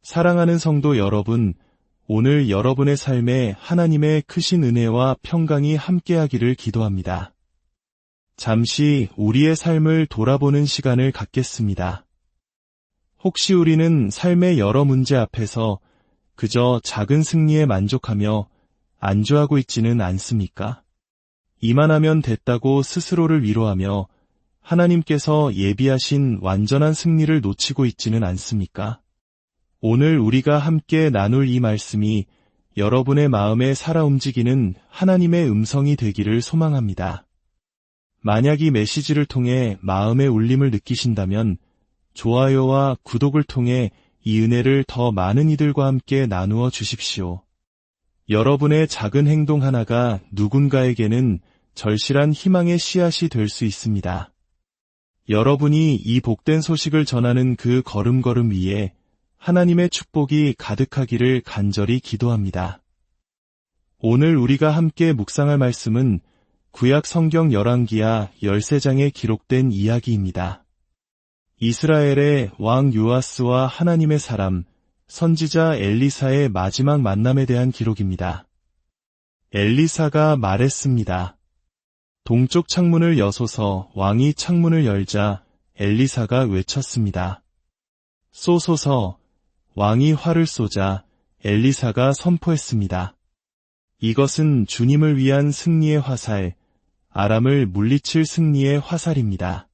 사랑하는 성도 여러분, 오늘 여러분의 삶에 하나님의 크신 은혜와 평강이 함께하기를 기도합니다. 잠시 우리의 삶을 돌아보는 시간을 갖겠습니다. 혹시 우리는 삶의 여러 문제 앞에서 그저 작은 승리에 만족하며 안주하고 있지는 않습니까? 이만하면 됐다고 스스로를 위로하며 하나님께서 예비하신 완전한 승리를 놓치고 있지는 않습니까? 오늘 우리가 함께 나눌 이 말씀이 여러분의 마음에 살아 움직이는 하나님의 음성이 되기를 소망합니다. 만약 이 메시지를 통해 마음의 울림을 느끼신다면 좋아요와 구독을 통해 이 은혜를 더 많은 이들과 함께 나누어 주십시오. 여러분의 작은 행동 하나가 누군가에게는 절실한 희망의 씨앗이 될 수 있습니다. 여러분이 이 복된 소식을 전하는 그 걸음걸음 위에 하나님의 축복이 가득하기를 간절히 기도합니다. 오늘 우리가 함께 묵상할 말씀은 구약 성경 열왕기하 13장에 기록된 이야기입니다. 이스라엘의 왕 요아스와 하나님의 사람, 선지자 엘리사의 마지막 만남에 대한 기록입니다. 엘리사가 말했습니다. 동쪽 창문을 여소서. 왕이 창문을 열자 엘리사가 외쳤습니다. 쏘소서. 왕이 활을 쏘자 엘리사가 선포했습니다. 이것은 주님을 위한 승리의 화살, 아람을 물리칠 승리의 화살입니다.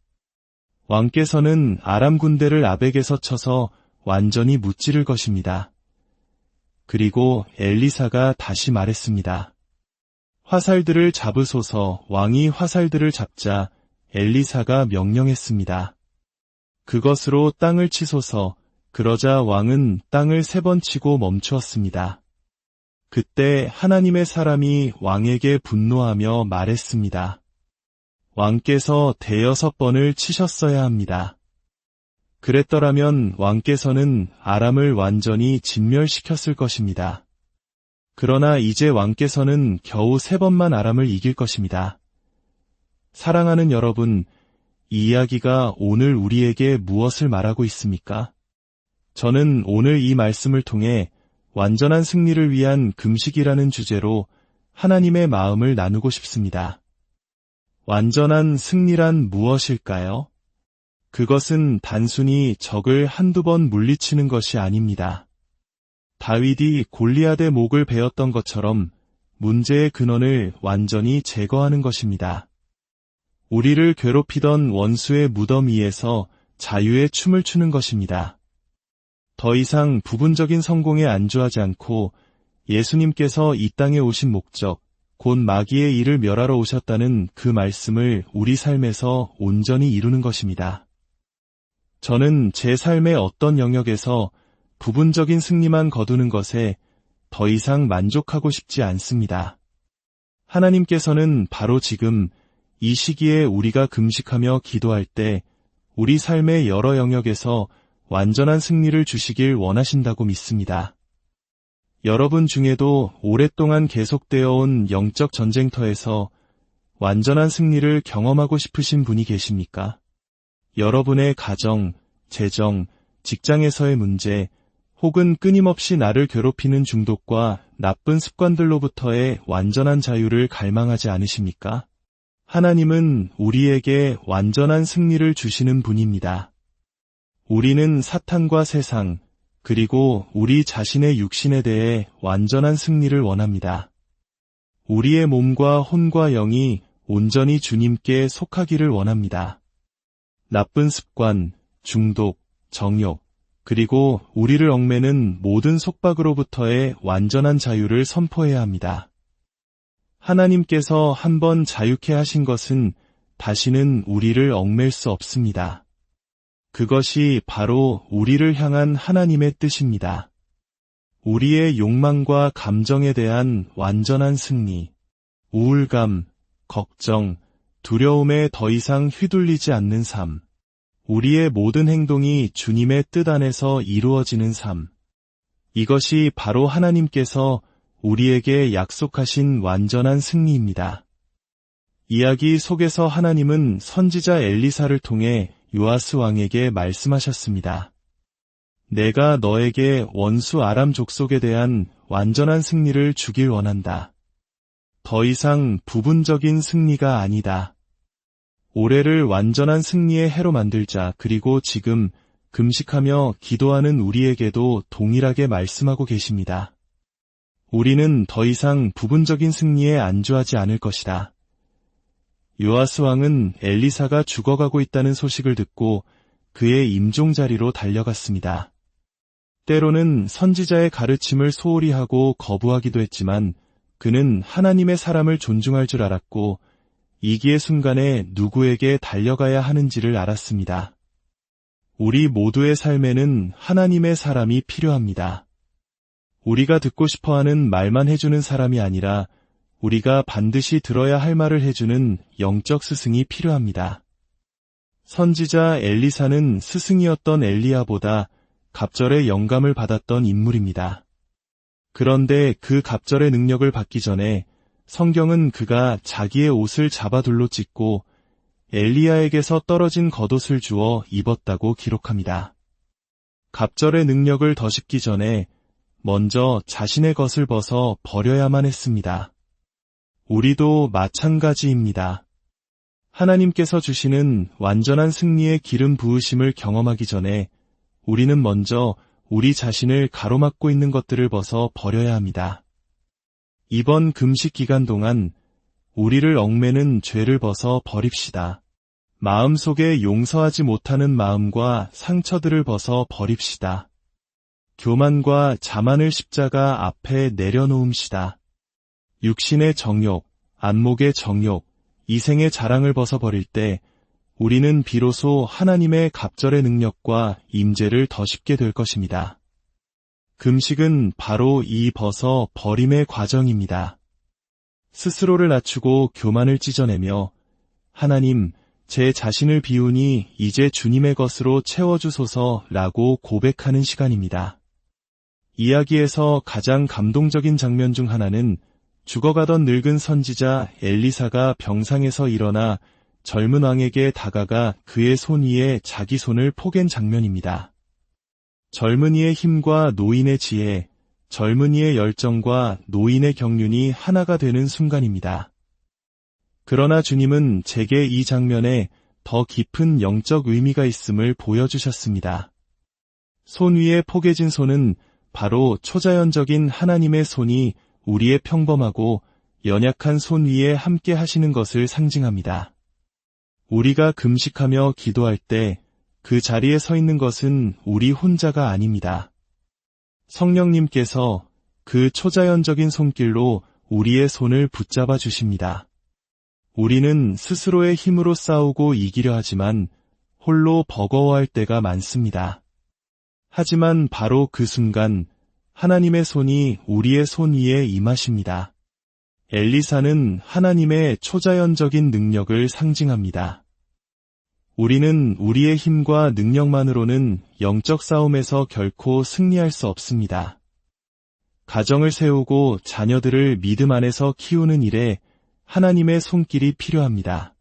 왕께서는 아람 군대를 아벡에서 쳐서 완전히 무찌를 것입니다. 그리고 엘리사가 다시 말했습니다. 화살들을 잡으소서. 왕이 화살들을 잡자 엘리사가 명령했습니다. 그것으로 땅을 치소서. 그러자 왕은 땅을 3번 치고 멈추었습니다. 그때 하나님의 사람이 왕에게 분노하며 말했습니다. 왕께서 6번을 치셨어야 합니다. 그랬더라면 왕께서는 아람을 완전히 진멸시켰을 것입니다. 그러나 이제 왕께서는 겨우 3번만 아람을 이길 것입니다. 사랑하는 여러분, 이 이야기가 오늘 우리에게 무엇을 말하고 있습니까? 저는 오늘 이 말씀을 통해 완전한 승리를 위한 금식이라는 주제로 하나님의 마음을 나누고 싶습니다. 완전한 승리란 무엇일까요? 그것은 단순히 적을 한두 번 물리치는 것이 아닙니다. 다윗이 골리앗의 목을 베었던 것처럼 문제의 근원을 완전히 제거하는 것입니다. 우리를 괴롭히던 원수의 무덤 위에서 자유의 춤을 추는 것입니다. 더 이상 부분적인 성공에 안주하지 않고 예수님께서 이 땅에 오신 목적, 곧 마귀의 일을 멸하러 오셨다는 그 말씀을 우리 삶에서 온전히 이루는 것입니다. 저는 제 삶의 어떤 영역에서 부분적인 승리만 거두는 것에 더 이상 만족하고 싶지 않습니다. 하나님께서는 바로 지금 이 시기에 우리가 금식하며 기도할 때 우리 삶의 여러 영역에서 완전한 승리를 주시길 원하신다고 믿습니다. 여러분 중에도 오랫동안 계속되어 온 영적 전쟁터에서 완전한 승리를 경험하고 싶으신 분이 계십니까? 여러분의 가정, 재정, 직장에서의 문제, 혹은 끊임없이 나를 괴롭히는 중독과 나쁜 습관들로부터의 완전한 자유를 갈망하지 않으십니까? 하나님은 우리에게 완전한 승리를 주시는 분입니다. 우리는 사탄과 세상, 그리고 우리 자신의 육신에 대해 완전한 승리를 원합니다. 우리의 몸과 혼과 영이 온전히 주님께 속하기를 원합니다. 나쁜 습관, 중독, 정욕, 그리고 우리를 얽매는 모든 속박으로부터의 완전한 자유를 선포해야 합니다. 하나님께서 한번 자유케 하신 것은 다시는 우리를 얽맬 수 없습니다. 그것이 바로 우리를 향한 하나님의 뜻입니다. 우리의 욕망과 감정에 대한 완전한 승리, 우울감, 걱정, 두려움에 더 이상 휘둘리지 않는 삶, 우리의 모든 행동이 주님의 뜻 안에서 이루어지는 삶, 이것이 바로 하나님께서 우리에게 약속하신 완전한 승리입니다. 이야기 속에서 하나님은 선지자 엘리사를 통해 요아스 왕에게 말씀하셨습니다. 내가 너에게 원수 아람 족속에 대한 완전한 승리를 주길 원한다. 더 이상 부분적인 승리가 아니다. 올해를 완전한 승리의 해로 만들자. 그리고 지금 금식하며 기도하는 우리에게도 동일하게 말씀하고 계십니다. 우리는 더 이상 부분적인 승리에 안주하지 않을 것이다. 요아스 왕은 엘리사가 죽어가고 있다는 소식을 듣고 그의 임종 자리로 달려갔습니다. 때로는 선지자의 가르침을 소홀히 하고 거부하기도 했지만 그는 하나님의 사람을 존중할 줄 알았고 위기의 순간에 누구에게 달려가야 하는지를 알았습니다. 우리 모두의 삶에는 하나님의 사람이 필요합니다. 우리가 듣고 싶어하는 말만 해주는 사람이 아니라 우리가 반드시 들어야 할 말을 해주는 영적 스승이 필요합니다. 선지자 엘리사는 스승이었던 엘리야보다 갑절의 영감을 받았던 인물입니다. 그런데 그 갑절의 능력을 받기 전에 성경은 그가 자기의 옷을 자바둘로 찢고 엘리야에게서 떨어진 겉옷을 주어 입었다고 기록합니다. 갑절의 능력을 덧입기 전에 먼저 자신의 것을 벗어 버려야만 했습니다. 우리도 마찬가지입니다. 하나님께서 주시는 완전한 승리의 기름 부으심을 경험하기 전에 우리는 먼저 우리 자신을 가로막고 있는 것들을 벗어 버려야 합니다. 이번 금식 기간 동안 우리를 얽매는 죄를 벗어 버립시다. 마음속에 용서하지 못하는 마음과 상처들을 벗어 버립시다. 교만과 자만을 십자가 앞에 내려놓음시다. 육신의 정욕, 안목의 정욕, 이생의 자랑을 벗어버릴 때 우리는 비로소 하나님의 갑절의 능력과 임재를 덧입게 될 것입니다. 금식은 바로 이 벗어 버림의 과정입니다. 스스로를 낮추고 교만을 찢어내며 하나님, 제 자신을 비우니 이제 주님의 것으로 채워주소서라고 고백하는 시간입니다. 이야기에서 가장 감동적인 장면 중 하나는 죽어가던 늙은 선지자 엘리사가 병상에서 일어나 젊은 왕에게 다가가 그의 손 위에 자기 손을 포갠 장면입니다. 젊은이의 힘과 노인의 지혜, 젊은이의 열정과 노인의 경륜이 하나가 되는 순간입니다. 그러나 주님은 제게 이 장면에 더 깊은 영적 의미가 있음을 보여주셨습니다. 손 위에 포개진 손은 바로 초자연적인 하나님의 손이 우리의 평범하고 연약한 손 위에 함께 하시는 것을 상징합니다. 우리가 금식하며 기도할 때 그 자리에 서 있는 것은 우리 혼자가 아닙니다. 성령님께서 그 초자연적인 손길로 우리의 손을 붙잡아 주십니다. 우리는 스스로의 힘으로 싸우고 이기려 하지만 홀로 버거워할 때가 많습니다. 하지만 바로 그 순간 하나님의 손이 우리의 손 위에 임하십니다. 엘리사는 하나님의 초자연적인 능력을 상징합니다. 우리는 우리의 힘과 능력만으로는 영적 싸움에서 결코 승리할 수 없습니다. 가정을 세우고 자녀들을 믿음 안에서 키우는 일에 하나님의 손길이 필요합니다.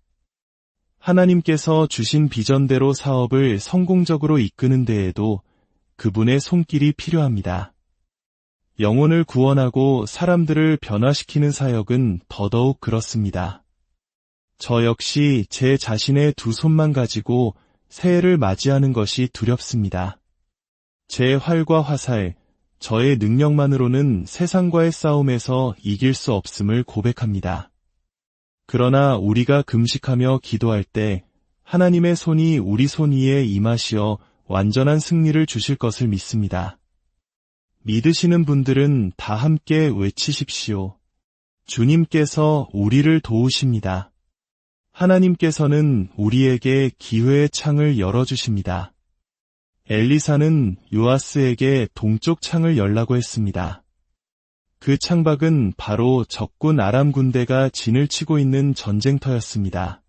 하나님께서 주신 비전대로 사업을 성공적으로 이끄는 데에도 그분의 손길이 필요합니다. 영혼을 구원하고 사람들을 변화시키는 사역은 더더욱 그렇습니다. 저 역시 제 자신의 두 손만 가지고 새해를 맞이하는 것이 두렵습니다. 제 활과 화살, 저의 능력만으로는 세상과의 싸움에서 이길 수 없음을 고백합니다. 그러나 우리가 금식하며 기도할 때 하나님의 손이 우리 손 위에 임하시어 완전한 승리를 주실 것을 믿습니다. 믿으시는 분들은 다 함께 외치십시오. 주님께서 우리를 도우십니다. 하나님께서는 우리에게 기회의 창을 열어주십니다. 엘리사는 요아스에게 동쪽 창을 열라고 했습니다. 그 창밖은 바로 적군 아람 군대가 진을 치고 있는 전쟁터였습니다.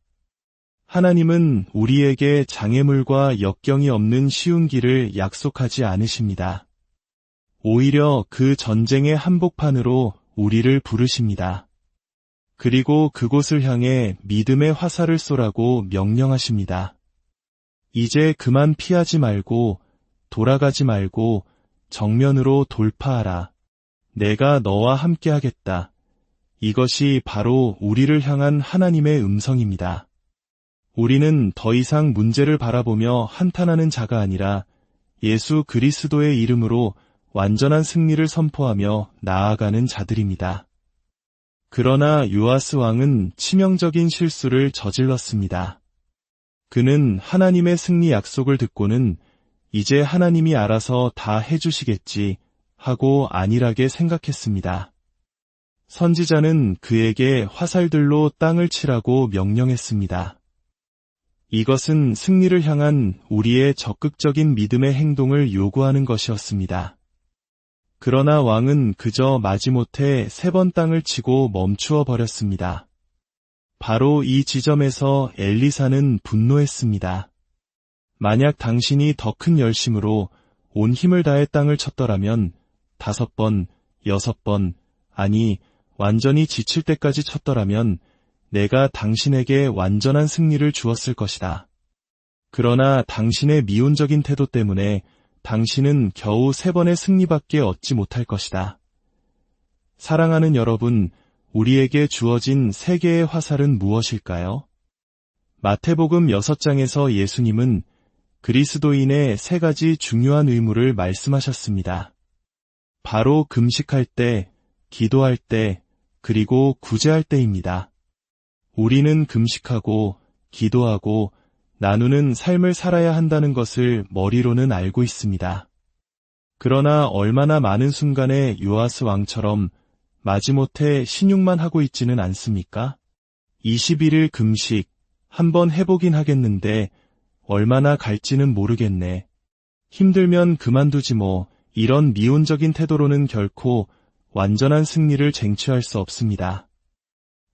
하나님은 우리에게 장애물과 역경이 없는 쉬운 길을 약속하지 않으십니다. 오히려 그 전쟁의 한복판으로 우리를 부르십니다. 그리고 그곳을 향해 믿음의 화살을 쏘라고 명령하십니다. 이제 그만 피하지 말고 돌아가지 말고 정면으로 돌파하라. 내가 너와 함께하겠다. 이것이 바로 우리를 향한 하나님의 음성입니다. 우리는 더 이상 문제를 바라보며 한탄하는 자가 아니라 예수 그리스도의 이름으로 완전한 승리를 선포하며 나아가는 자들입니다. 그러나 요아스 왕은 치명적인 실수를 저질렀습니다. 그는 하나님의 승리 약속을 듣고는 이제 하나님이 알아서 다 해주시겠지 하고 안일하게 생각했습니다. 선지자는 그에게 화살들로 땅을 치라고 명령했습니다. 이것은 승리를 향한 우리의 적극적인 믿음의 행동을 요구하는 것이었습니다. 그러나 왕은 그저 마지못해 3번 땅을 치고 멈추어 버렸습니다. 바로 이 지점에서 엘리사는 분노했습니다. 만약 당신이 더 큰 열심으로 온 힘을 다해 땅을 쳤더라면 5번, 6번, 아니 완전히 지칠 때까지 쳤더라면 내가 당신에게 완전한 승리를 주었을 것이다. 그러나 당신의 미온적인 태도 때문에 당신은 겨우 3번의 승리밖에 얻지 못할 것이다. 사랑하는 여러분, 우리에게 주어진 3개의 화살은 무엇일까요? 마태복음 6장에서 예수님은 그리스도인의 3가지 중요한 의무를 말씀하셨습니다. 바로 금식할 때, 기도할 때, 그리고 구제할 때입니다. 우리는 금식하고, 기도하고, 나누는 삶을 살아야 한다는 것을 머리로는 알고 있습니다. 그러나 얼마나 많은 순간에 요아스 왕처럼 마지못해 신용만 하고 있지는 않습니까? 21일 금식, 한번 해보긴 하겠는데 얼마나 갈지는 모르겠네. 힘들면 그만두지 뭐, 이런 미온적인 태도로는 결코 완전한 승리를 쟁취할 수 없습니다.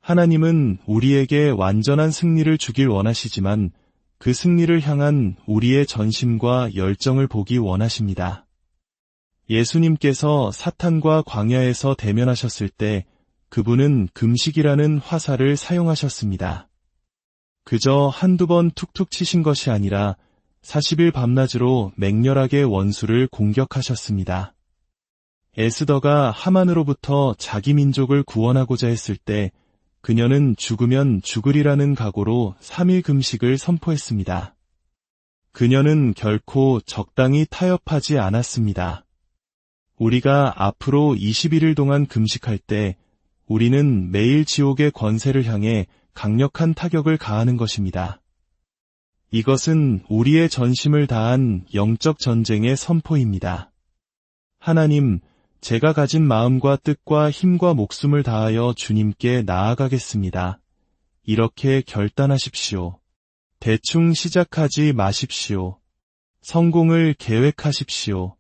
하나님은 우리에게 완전한 승리를 주길 원하시지만 그 승리를 향한 우리의 전심과 열정을 보기 원하십니다. 예수님께서 사탄과 광야에서 대면하셨을 때 그분은 금식이라는 화살을 사용하셨습니다. 그저 한두 번 툭툭 치신 것이 아니라 40일 밤낮으로 맹렬하게 원수를 공격하셨습니다. 에스더가 하만으로부터 자기 민족을 구원하고자 했을 때 그녀는 죽으면 죽으리라는 각오로 3일 금식을 선포했습니다. 그녀는 결코 적당히 타협하지 않았습니다. 우리가 앞으로 21일 동안 금식할 때 우리는 매일 지옥의 권세를 향해 강력한 타격을 가하는 것입니다. 이것은 우리의 전심을 다한 영적 전쟁의 선포입니다. 하나님, 제가 가진 마음과 뜻과 힘과 목숨을 다하여 주님께 나아가겠습니다. 이렇게 결단하십시오. 대충 시작하지 마십시오. 성공을 계획하십시오.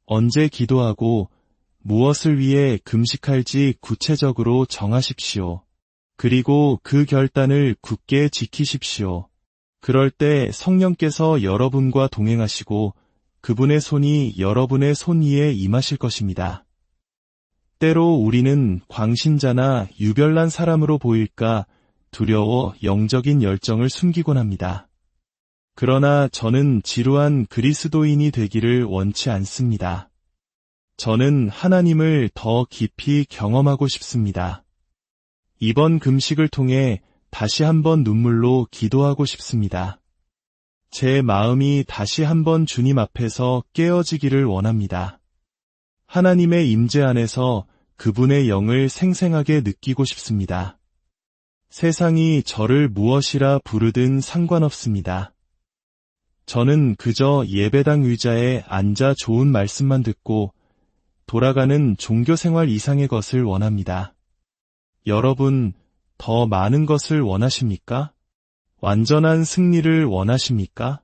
언제 기도하고 무엇을 위해 금식할지 구체적으로 정하십시오. 그리고 그 결단을 굳게 지키십시오. 그럴 때 성령께서 여러분과 동행하시고 그분의 손이 여러분의 손 위에 임하실 것입니다. 때로 우리는 광신자나 유별난 사람으로 보일까 두려워 영적인 열정을 숨기곤 합니다. 그러나 저는 지루한 그리스도인이 되기를 원치 않습니다. 저는 하나님을 더 깊이 경험하고 싶습니다. 이번 금식을 통해 다시 한번 눈물로 기도하고 싶습니다. 제 마음이 다시 한번 주님 앞에서 깨어지기를 원합니다. 하나님의 임재 안에서 그분의 영을 생생하게 느끼고 싶습니다. 세상이 저를 무엇이라 부르든 상관없습니다. 저는 그저 예배당 의자에 앉아 좋은 말씀만 듣고 돌아가는 종교생활 이상의 것을 원합니다. 여러분, 더 많은 것을 원하십니까? 완전한 승리를 원하십니까?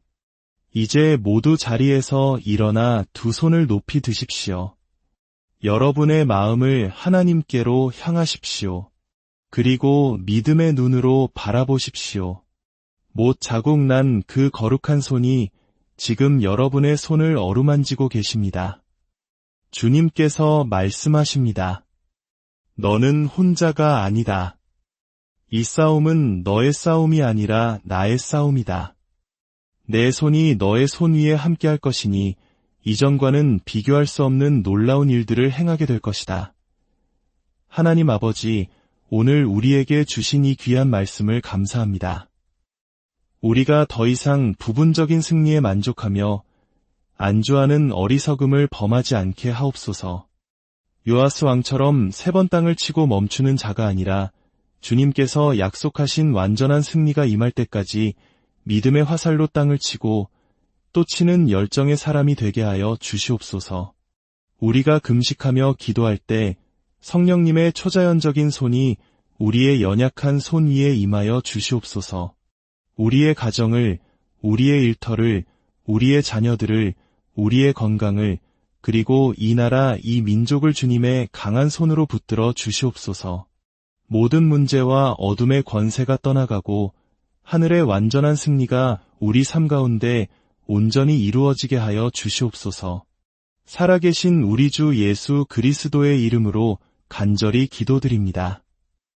이제 모두 자리에서 일어나 두 손을 높이 드십시오. 여러분의 마음을 하나님께로 향하십시오. 그리고 믿음의 눈으로 바라보십시오. 못 자국 난 그 거룩한 손이 지금 여러분의 손을 어루만지고 계십니다. 주님께서 말씀하십니다. 너는 혼자가 아니다. 이 싸움은 너의 싸움이 아니라 나의 싸움이다. 내 손이 너의 손 위에 함께할 것이니 이전과는 비교할 수 없는 놀라운 일들을 행하게 될 것이다. 하나님 아버지, 오늘 우리에게 주신 이 귀한 말씀을 감사합니다. 우리가 더 이상 부분적인 승리에 만족하며 안주하는 어리석음을 범하지 않게 하옵소서. 요아스 왕처럼 3번 땅을 치고 멈추는 자가 아니라 주님께서 약속하신 완전한 승리가 임할 때까지 믿음의 화살로 땅을 치고 또 치는 열정의 사람이 되게 하여 주시옵소서. 우리가 금식하며 기도할 때 성령님의 초자연적인 손이 우리의 연약한 손 위에 임하여 주시옵소서. 우리의 가정을, 우리의 일터를, 우리의 자녀들을, 우리의 건강을, 그리고 이 나라, 이 민족을 주님의 강한 손으로 붙들어 주시옵소서. 모든 문제와 어둠의 권세가 떠나가고 하늘의 완전한 승리가 우리 삶 가운데 온전히 이루어지게 하여 주시옵소서. 살아계신 우리 주 예수 그리스도의 이름으로 간절히 기도드립니다.